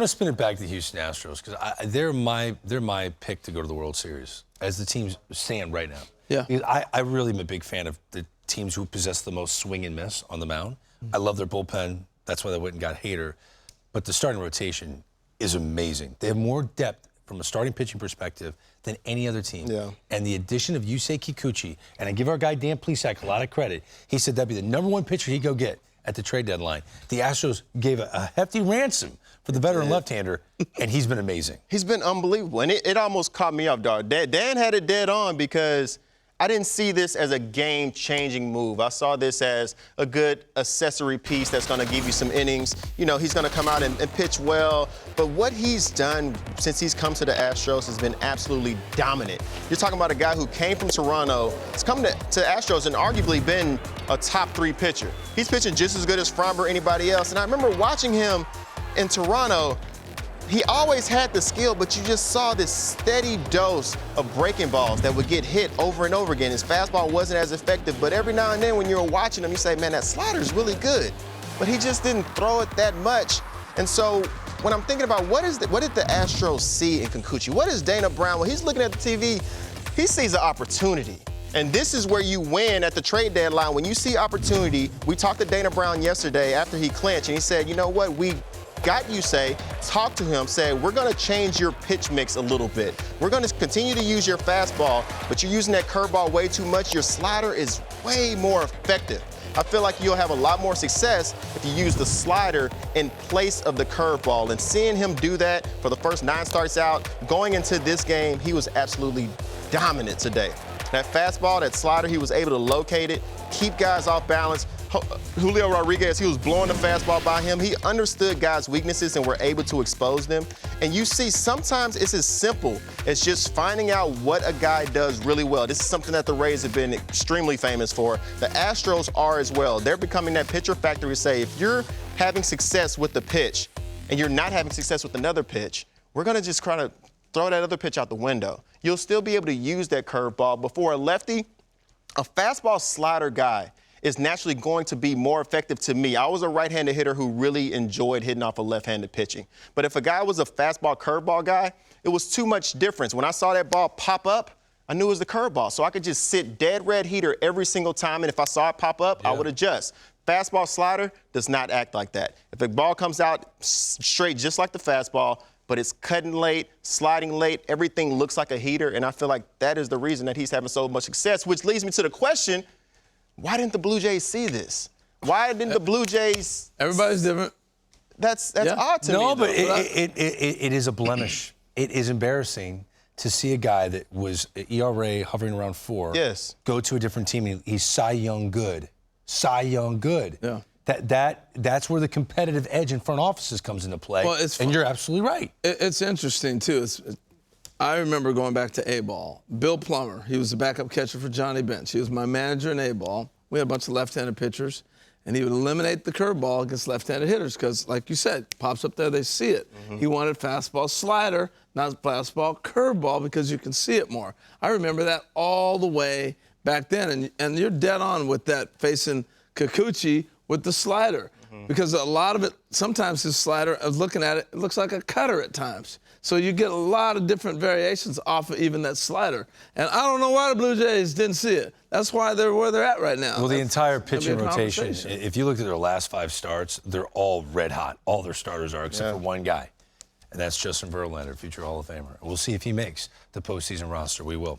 to spin it back to the Houston Astros because they're my pick to go to the World Series as the teams stand right now. Yeah. Because I really am a big fan of the teams who possess the most swing and miss on the mound. I love their bullpen. That's why they went and got Hader. But the starting rotation is amazing. They have more depth from a starting pitching perspective than any other team. Yeah. And the addition of Yusei Kikuchi, and I give our guy Dan Plesac a lot of credit. He said that'd be the #1 pitcher he'd go get at the trade deadline. The Astros gave a hefty ransom for the veteran left-hander, and he's been amazing. He's been unbelievable, and it almost caught me off guard. Dan had it dead on because I didn't see this as a game-changing move. I saw this as a good accessory piece that's going to give you some innings. You know, he's going to come out and pitch well. But what he's done since he's come to the Astros has been absolutely dominant. You're talking about a guy who came from Toronto, has come to Astros and arguably been a top 3 pitcher. He's pitching just as good as Framber or anybody else. And I remember watching him in Toronto. He always had the skill, but you just saw this steady dose of breaking balls that would get hit over and over again. His fastball wasn't as effective, but every now and then when you're watching him, you say, man, that slider is really good. But he just didn't throw it that much. And so when I'm thinking about what did the Astros see in Kikuchi? What is Dana Brown? When he's looking at the TV, he sees an opportunity. And this is where you win at the trade deadline. When you see opportunity, we talked to Dana Brown yesterday after he clinched, and he said, you know what, we got Yusei, talked to him, said, we're going to change your pitch mix a little bit. We're going to continue to use your fastball, but you're using that curveball way too much. Your slider is way more effective. I feel like you'll have a lot more success if you use the slider in place of the curveball. And seeing him do that for the first 9 starts out, going into this game, he was absolutely dominant today. That fastball, that slider, he was able to locate it, keep guys off balance. Julio Rodriguez, he was blowing the fastball by him. He understood guys' weaknesses and were able to expose them. And you see, sometimes it's as simple as just finding out what a guy does really well. This is something that the Rays have been extremely famous for. The Astros are as well. They're becoming that pitcher factory. Say, if you're having success with the pitch and you're not having success with another pitch, we're going to just kind of throw that other pitch out the window. You'll still be able to use that curveball. Before a lefty, a fastball slider guy is naturally going to be more effective to me. I was a right-handed hitter who really enjoyed hitting off of left-handed pitching. But if a guy was a fastball curveball guy, it was too much difference. When I saw that ball pop up, I knew it was the curveball. So I could just sit dead red heater every single time, and if I saw it pop up, I would adjust. Fastball slider does not act like that. If the ball comes out straight just like the fastball, but it's cutting late, sliding late, everything looks like a heater, and I feel like that is the reason that he's having so much success, which leads me to the question, why didn't the Blue Jays see this? Why didn't the Blue Jays? Everybody's different. That's odd to me. No, but it is a blemish. It is embarrassing to see a guy that was ERA hovering around 4 go to a different team and he's Cy Young good. Cy Young good. Yeah. That's where the competitive edge in front offices comes into play. Well, and you're absolutely right. It's interesting, too. I remember going back to A-ball. Bill Plummer, he was the backup catcher for Johnny Bench. He was my manager in A-ball. We had a bunch of left-handed pitchers, and he would eliminate the curveball against left-handed hitters because, like you said, pops up there, they see it. He wanted fastball slider, not fastball curveball because you can see it more. I remember that all the way back then, and you're dead on with that facing Kikuchi with the slider because a lot of it, sometimes his slider, I was looking at it, it looks like a cutter at times. So you get a lot of different variations off of even that slider. And I don't know why the Blue Jays didn't see it. That's why they're where they're at right now. Well, the entire pitching rotation, if you look at their last 5 starts, they're all red hot. All their starters are, except for one guy. And that's Justin Verlander, future Hall of Famer. We'll see if he makes the postseason roster. We will.